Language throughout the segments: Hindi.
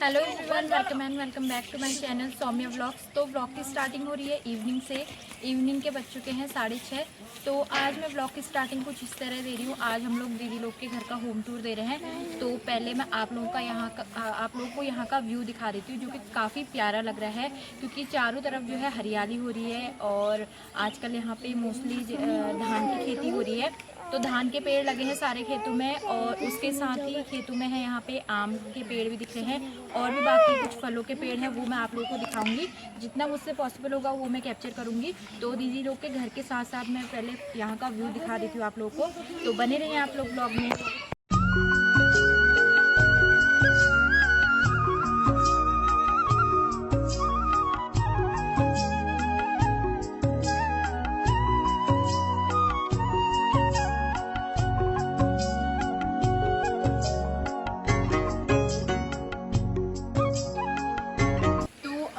Hello everyone, welcome back to my channel Saumya vlogs. तो व्लॉग की स्टार्टिंग हो रही है इवनिंग से। इवनिंग के बज चुके हैं 6:30। तो आज मैं व्लॉग की स्टार्टिंग कुछ इस तरह दे रही हूँ। आज हम लोग दीदी लोग के घर का होम टूर दे रहे हैं। तो पहले मैं आप लोगों को यहाँ का व्यू दिखा देती हूँ, जो कि काफ़ी प्यारा लग रहा है क्योंकि चारों तरफ जो है हरियाली हो रही है। और आजकल यहाँ पे मोस्टली धान की खेती हो रही है। तो धान के पेड़ लगे हैं सारे खेतों में, और उसके साथ ही खेतों में है यहाँ पे आम के पेड़ भी दिख रहे हैं, और भी बाकी कुछ फलों के पेड़ हैं, वो मैं आप लोगों को दिखाऊंगी। जितना मुझसे पॉसिबल होगा वो मैं कैप्चर करूंगी। तो दीदी लोग के घर के साथ साथ मैं पहले यहाँ का व्यू दिखा देती हूँ आप लोगों को। तो बने रहिए आप लोग ब्लॉग में।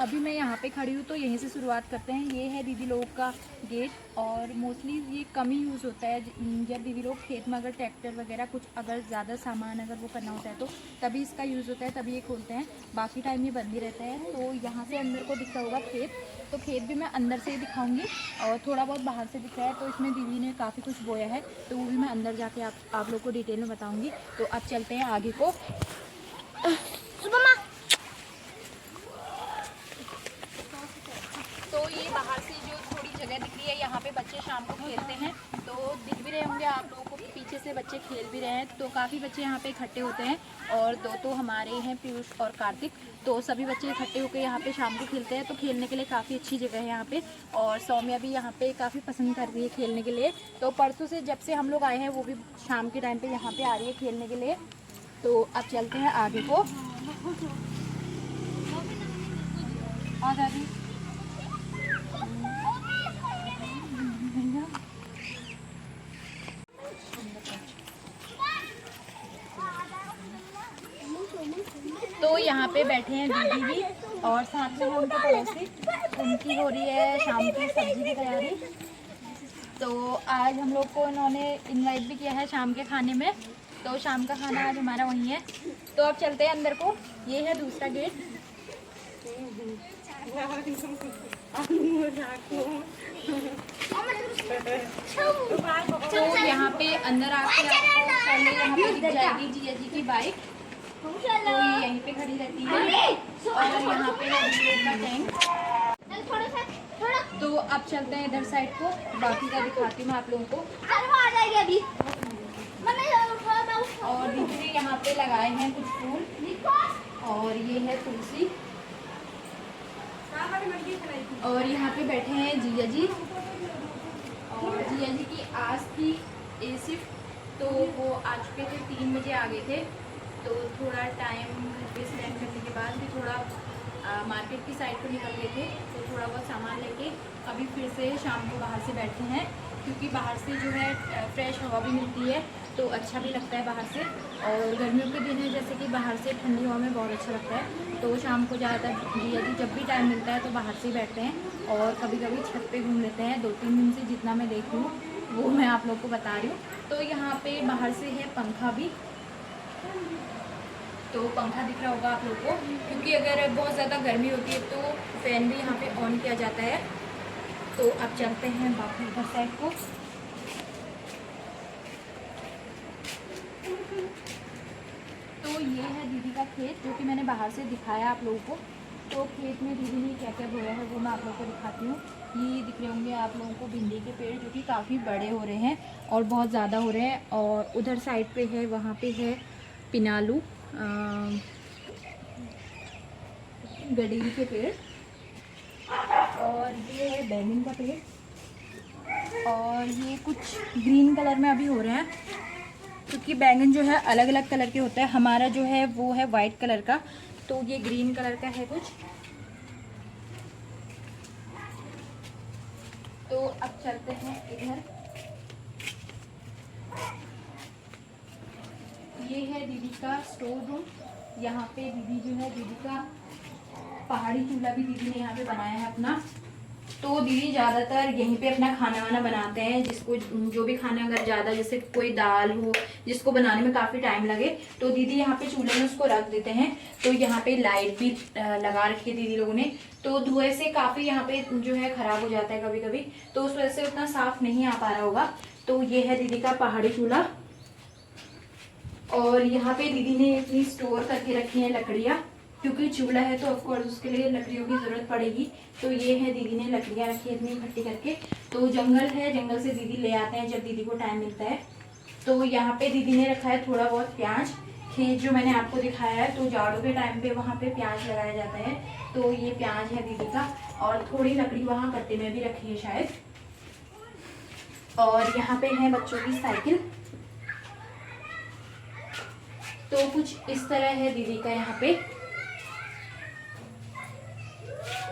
अभी मैं यहाँ पे खड़ी हूँ, तो यहीं से शुरुआत करते हैं। ये है दीदी लोग का गेट, और मोस्टली ये कम ही यूज़ होता है जब दीदी लोग खेत में अगर ट्रैक्टर वगैरह कुछ अगर ज़्यादा सामान अगर वो करना होता है तो तभी इसका यूज़ होता है, तभी ये खोलते हैं। बाकी टाइम ये बंद ही रहता है। तो यहाँ से अंदर को दिखता होगा खेत, तो खेत भी मैं अंदर से ही दिखाऊँगी, और थोड़ा बहुत बाहर से दिख रहा है। तो इसमें दीदी ने काफ़ी कुछ बोया है, तो वो भी मैं अंदर जाके आप लोग को डिटेल में बताऊँगी। तो अब चलते हैं आगे को। तो ये बाहर से जो थोड़ी जगह दिख रही है, यहाँ पे बच्चे शाम को खेलते हैं। तो दिख भी रहे होंगे आप लोगों को, पीछे से बच्चे खेल भी रहे हैं। तो काफ़ी बच्चे यहाँ पे इकट्ठे होते हैं, और दो तो हमारे हैं, पीयूष और कार्तिक। तो सभी बच्चे इकट्ठे होकर यहाँ पे शाम को खेलते हैं। तो खेलने के लिए काफ़ी अच्छी जगह है यहाँ पे, और सौम्या भी यहाँ पे काफ़ी पसंद कर रही है खेलने के लिए। तो परसों से जब से हम लोग आए हैं, वो भी शाम के टाइम पर यहाँ पर आ रही है खेलने के लिए। तो अब चलते हैं आगे को। आ दादी, तो यहाँ पे बैठे हैं दीदी भी, और साथ में है उनके पड़ोसी। उनकी हो रही है शाम की सब्जी की तैयारी। तो आज हम लोग को इन्होंने इनवाइट भी किया है शाम के खाने में। तो शाम का खाना आज हमारा वहीं है। तो अब चलते हैं अंदर को। ये है दूसरा गेट। तो यहाँ पे अंदर आके आपको पहले यहाँ पे दिख जाएगी जिया जी की बाइक। तो ये यहीं पे खड़ी रहती है, और यहाँ पे है बिजली का टैंक। तो अब चलते हैं इधर साइड को, बाकी का दिखाती हूँ आप लोगों को। और दीदी ने यहाँ पे लगाए हैं कुछ फूल, और ये है तुलसी। और यहाँ पे बैठे हैं जिया जी, और जिया जी की आज की ए शिफ्ट, तो वो आ चुके थे 3 बजे आ गए थे। तो थोड़ा टाइम घर पे स्पेंड करने के बाद भी थोड़ा मार्केट की साइड पर निकल गए थे। तो थोड़ा बहुत सामान लेके अभी फिर से शाम को बाहर से बैठे हैं, क्योंकि बाहर से जो है फ्रेश हवा भी मिलती है, तो अच्छा भी लगता है बाहर से। और गर्मियों के दिन है, जैसे कि बाहर से ठंडी हवा में बहुत अच्छा लगता है। तो शाम को ज़्यादातर यदि जब भी टाइम मिलता है तो बाहर से ही बैठते हैं, और कभी कभी छत पे घूम लेते हैं। 2-3 दिन से जितना मैं देख रही हूँ वो मैं आप लोग को बता रही हूँ। तो यहाँ पे बाहर से है पंखा भी, तो पंखा दिख रहा होगा आप लोग को, क्योंकि अगर बहुत ज़्यादा गर्मी होती है तो फैन भी यहाँ पे ऑन किया जाता है। तो अब चलते हैं बाकी इधर साइड को। तो ये है दीदी का खेत, जो कि मैंने बाहर से दिखाया आप लोगों को। तो खेत में दीदी ने क्या क्या बोया है वो मैं आप लोगों को दिखाती हूँ। ये दिख रहे होंगे आप लोगों को भिंडी के पेड़, जो कि काफ़ी बड़े हो रहे हैं और बहुत ज़्यादा हो रहे हैं। और उधर साइड पे है, वहाँ पे है पिनालू गडेरी के पेड़, और ये है बैंगन का पेड़, और ये कुछ ग्रीन कलर में अभी हो रहे हैं, क्योंकि बैंगन जो है अलग अलग कलर के होता है। हमारा जो है वो है वाइट कलर का, तो ये ग्रीन कलर का है कुछ। तो अब चलते हैं इधर। ये है दीदी का स्टोर रूम। यहाँ पे दीदी जो है, दीदी का पहाड़ी चूल्हा भी दीदी ने यहाँ पे बनाया है अपना। तो दीदी ज़्यादातर यहीं पे अपना खाना वाना बनाते हैं। जिसको जो भी खाना अगर ज़्यादा जैसे कोई दाल हो जिसको बनाने में काफ़ी टाइम लगे तो दीदी यहाँ पे चूल्हे में उसको रख देते हैं। तो यहाँ पे लाइट भी लगा रखी है दीदी लोगों ने। तो धुएं से काफ़ी यहाँ पे जो है ख़राब हो जाता है कभी कभी, तो उस वजह से उतना साफ़ नहीं आ पा रहा होगा। तो ये है दीदी का पहाड़ी चूल्हा। और यहाँ पे दीदी ने इतनी स्टोर करके रखी है लकड़ियाँ, क्योंकि चूल्हा है तो ऑफकोर्स उसके लिए लकड़ियों की ज़रूरत पड़ेगी। तो ये है दीदी ने लकड़ियाँ रखी है इतनी इकट्ठी करके। तो जंगल है, जंगल से दीदी ले आते हैं जब दीदी को टाइम मिलता है। तो यहाँ पे दीदी ने रखा है थोड़ा बहुत प्याज। खेत जो मैंने आपको दिखाया है तो जाड़ों के टाइम पे वहाँ पे प्याज लगाया जाता है। तो ये प्याज है दीदी का। और थोड़ी लकड़ी वहाँ कट्टे में भी रखी है शायद। और यहाँ पे है बच्चों की साइकिल। तो कुछ इस तरह है दीदी का यहाँ पे।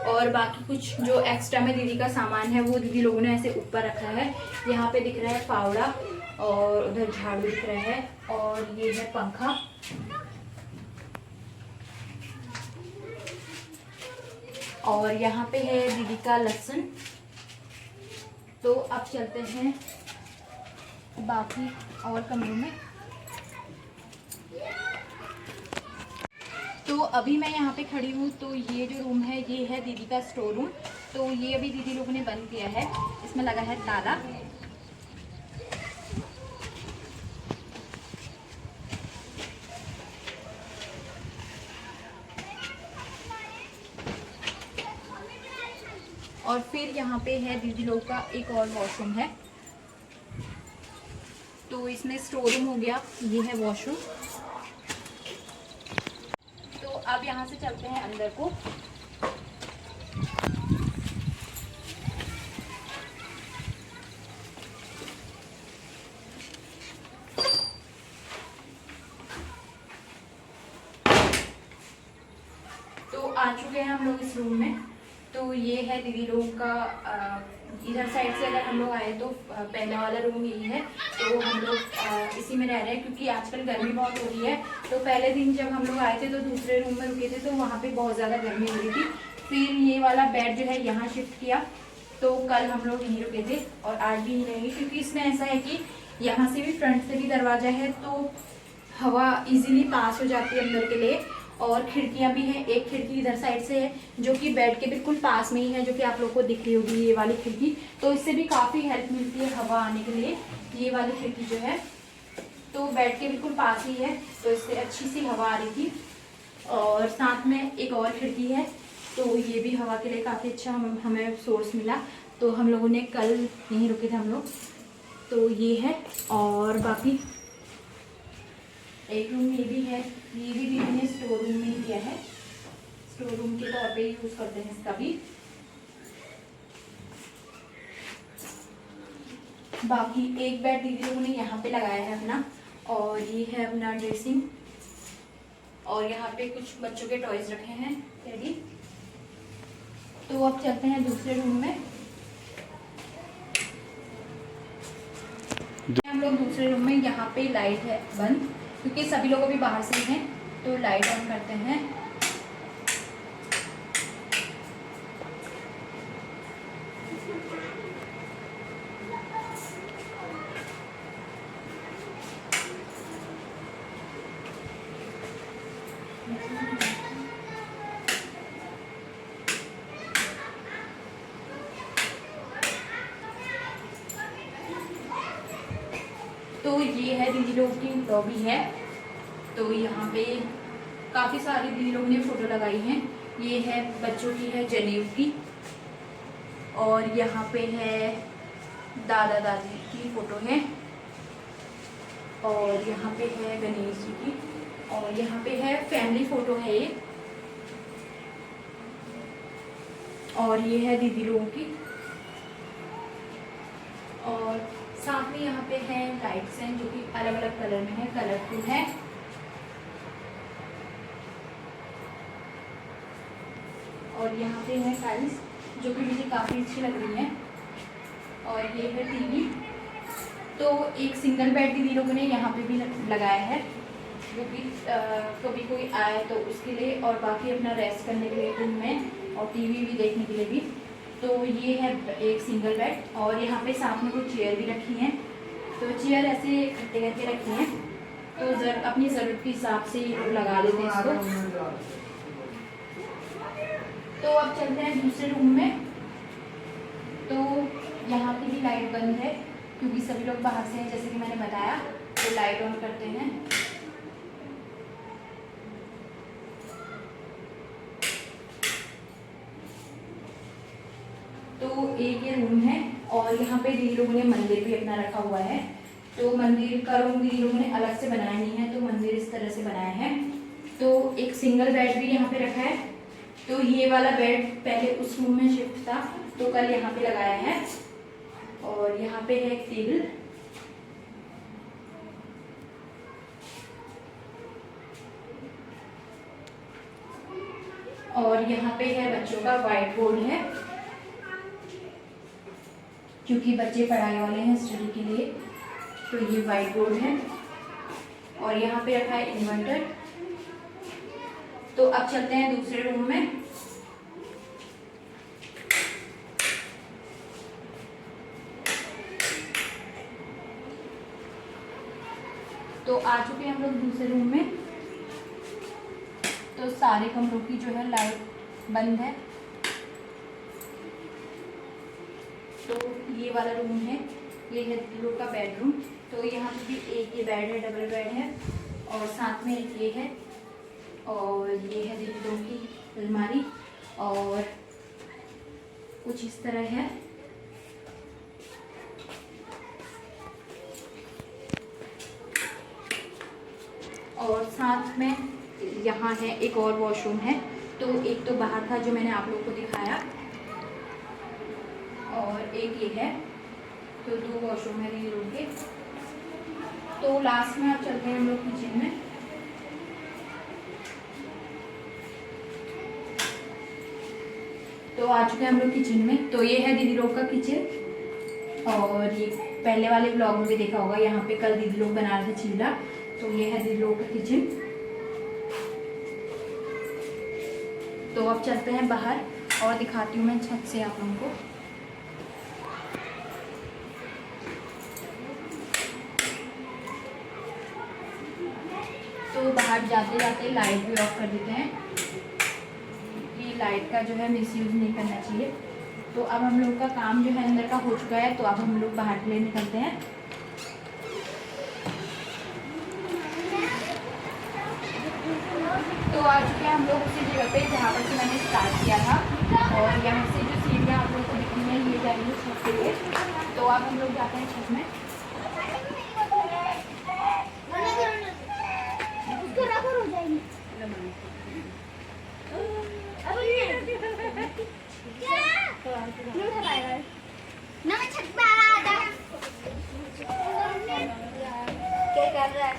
और बाकी कुछ जो एक्स्ट्रा में दीदी का सामान है वो दीदी लोगों ने ऐसे ऊपर रखा है। यहाँ पे दिख रहा है फावड़ा और उधर झाड़ू दिख रहा है और ये है पंखा। और यहाँ पे है दीदी का लहसुन। तो अब चलते हैं बाकी और कमरों में। तो अभी मैं यहाँ पे खड़ी हूँ। तो ये जो रूम है ये है दीदी का स्टोर रूम। तो ये अभी दीदी लोगों ने बंद किया है, इसमें लगा है ताला। और फिर यहाँ पे है दीदी लोग का एक और वॉशरूम है। तो इसमें स्टोर रूम हो गया, ये है वॉशरूम। अब यहाँ से चलते हैं अंदर को। तो आ चुके हैं हम लोग इस रूम में। तो ये है दीदी लोगों का इधर साइड से अगर हम लोग आए तो पहला वाला रूम यही है। तो हम लोग इसी में रह रहे हैं क्योंकि आजकल गर्मी बहुत हो रही है। तो पहले दिन जब हम लोग आए थे तो दूसरे रूम में रुके थे तो वहाँ पे बहुत ज़्यादा गर्मी हो रही थी। फिर ये वाला बेड जो है यहाँ शिफ्ट किया। तो कल हम लोग यहीं रुके थे और आज भी यहीं रहेंगे, क्योंकि इसमें ऐसा है कि यहाँ से भी फ्रंट से भी दरवाज़ा है तो हवा इजीली पास हो जाती है अंदर के लिए। और खिड़कियां भी हैं, एक खिड़की इधर साइड से है जो कि बेड के बिल्कुल पास में ही है, जो कि आप लोग को दिख रही होगी ये वाली खिड़की। तो इससे भी काफ़ी हेल्प मिलती है हवा आने के लिए। ये वाली खिड़की जो है तो बेड के बिल्कुल पास ही है, तो इससे अच्छी सी हवा आ रही थी। और साथ में एक और खिड़की है, तो ये भी हवा के लिए काफ़ी अच्छा हमें सोर्स मिला। तो हम लोगों ने कल यहीं रुके थे हम लोग। तो ये है। और बाकी एक रूम ये भी है, ये भी दीदी ने स्टोर रूम में ही किया है, स्टोर रूम के तौर पे यूज करते हैं इसका भी। बाकी एक बेड दीदी लोगों ने यहाँ पे लगाया है अपना, और ये है अपना ड्रेसिंग। और यहाँ पे कुछ बच्चों के टॉयज रखे हैं टेडी। तो अब चलते हैं दूसरे रूम में। हम लोग दूसरे रूम में, यहाँ पे लाइट है बंद क्योंकि सभी लोग अभी बाहर से हैं। तो लाइट ऑन करते हैं। तो ये है दीदी लोग की लॉबी है। तो यहाँ पे काफ़ी सारी दीदी लोग ने फ़ोटो लगाई हैं। ये है बच्चों की है जनेऊ की, और यहाँ पे है दादा दादी की फ़ोटो है, और यहाँ पे है गणेश जी की, और यहाँ पे है फैमिली फ़ोटो है ये, और ये है दीदी लोगों की। और साथ में यहाँ पे है लाइट्स हैं जो कि अलग अलग कलर में है, कलरफुल है। और यहाँ पे है टाइल्स जो कि मुझे काफ़ी अच्छी लग रही है। और ये है टीवी। तो एक सिंगल बेड दीदी लोगों ने यहाँ पे भी लगाया है, जो कि कभी कोई आए तो उसके लिए, और बाकी अपना रेस्ट करने के लिए रूम में, और टीवी भी देखने के लिए भी। तो ये है एक सिंगल बेड और यहाँ पे साथ में कुछ चेयर भी रखी हैं। तो चेयर ऐसे इकट्ठे करके रखी हैं, तो अपनी ज़रूरत के हिसाब से लगा लेते हैं इसको। तो अब चलते हैं दूसरे रूम में। तो यहाँ की भी लाइट बंद है क्योंकि सभी लोग बाहर से हैं, जैसे कि मैंने बताया। तो लाइट ऑन करते हैं। तो एक ये रूम है और यहाँ पे दीदी लोगों ने मंदिर भी अपना रखा हुआ है। तो मंदिर का रूम दीदी लोगों ने अलग से बनाया नहीं है, तो मंदिर इस तरह से बनाया है। तो एक सिंगल बेड भी यहाँ पे रखा है। तो ये वाला बेड पहले उस रूम में शिफ्ट था, तो कल यहाँ पे लगाया है। और यहाँ पे है एक टेबल। और यहाँ पे है बच्चों का व्हाइट बोर्ड है, क्योंकि बच्चे पढ़ाई वाले हैं स्टडी के लिए, तो ये व्हाइट बोर्ड है। और यहाँ पे रखा है इन्वर्टर। तो अब चलते हैं दूसरे रूम में। तो आ चुके हैं हम लोग दूसरे रूम में। तो सारे कमरों की जो है लाइट बंद है। तो ये वाला रूम है, ये है दीदी का बेडरूम। तो यहाँ पे भी एक ये बेड है, डबल बेड है और साथ में एक ये है। और ये है दीदी लोगों की अलमारी और कुछ इस तरह है। और साथ में यहाँ है एक और वॉशरूम है। तो एक तो बाहर था जो मैंने आप लोगों को दिखाया, और एक ये है। तो 2 वॉशरूम है दीदी लोगों के। तो लास्ट में आप चलते हैं हम लोग किचन में। तो आ चुके हैं हम लोग किचन में। तो ये है दीदी लोग का किचन। और ये पहले वाले ब्लॉग में भी देखा होगा, यहाँ पे कल दीदी लोग बना रहे थे चीला। तो ये है दीदी लोग का किचन। तो अब चलते हैं बाहर और दिखाती हूँ मैं छत से आप लोगों को। तो बाहर जाते जाते लाइट भी ऑफ कर देते हैं, क्योंकि लाइट का जो है मिसयूज नहीं करना चाहिए। तो अब हम लोग का काम जो है अंदर का हो चुका है, तो अब हम लोग बाहर के लिए निकलते हैं। तो आ चुके हैं हम लोग उसी जगह पे जहाँ पर से मैंने स्टार्ट किया था। और यहाँ से जो सीढ़ियाँ आप लोगों को दिखनी है, ये जाएंगे छत के लिए। तो अब हम लोग जाते हैं छत में। क्या कर रहा है?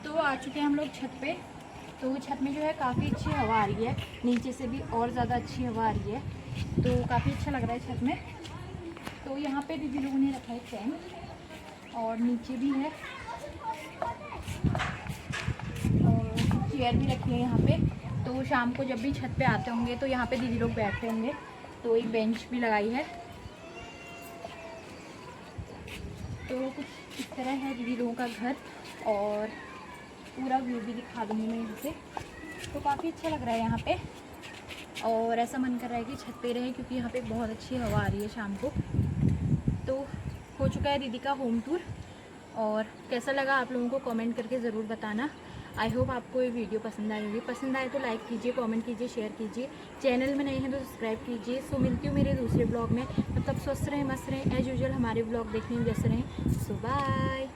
तो आ चुके हैं हम लोग छत पे। तो छत में जो है काफ़ी अच्छी हवा आ रही है, नीचे से भी और ज़्यादा अच्छी हवा आ रही है। तो काफ़ी अच्छा लग रहा है छत में। तो यहाँ पे दीदी लोगों ने रखा है फैन और नीचे भी है और चेयर भी रखी है यहाँ पे। तो शाम को जब भी छत पे आते होंगे तो यहाँ पे दीदी लोग बैठते होंगे। तो एक बेंच भी लगाई है। तो कुछ इस तरह है दीदी लोगों का घर और पूरा व्यू भी दिखा दूँगी मैं यहाँ से। तो काफ़ी अच्छा लग रहा है यहाँ पे और ऐसा मन कर रहा है कि छत पे रहे, क्योंकि यहाँ पे बहुत अच्छी हवा आ रही है शाम को। तो हो चुका है दीदी का होम टूर और कैसा लगा आप लोगों को कमेंट करके ज़रूर बताना। आई होप आपको ये वीडियो पसंद आई होगी। पसंद आए तो लाइक कीजिए, कमेंट कीजिए, शेयर कीजिए। चैनल में नए हैं तो सब्सक्राइब कीजिए। सो मिलती हूँ मेरे दूसरे ब्लॉग में। तब तक स्वस्थ रहें, मस्त रहें, एज यूजुअल हमारे ब्लॉग देखने में व्यस्त रहें। सो बाय।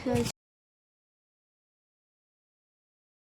गर्ल्स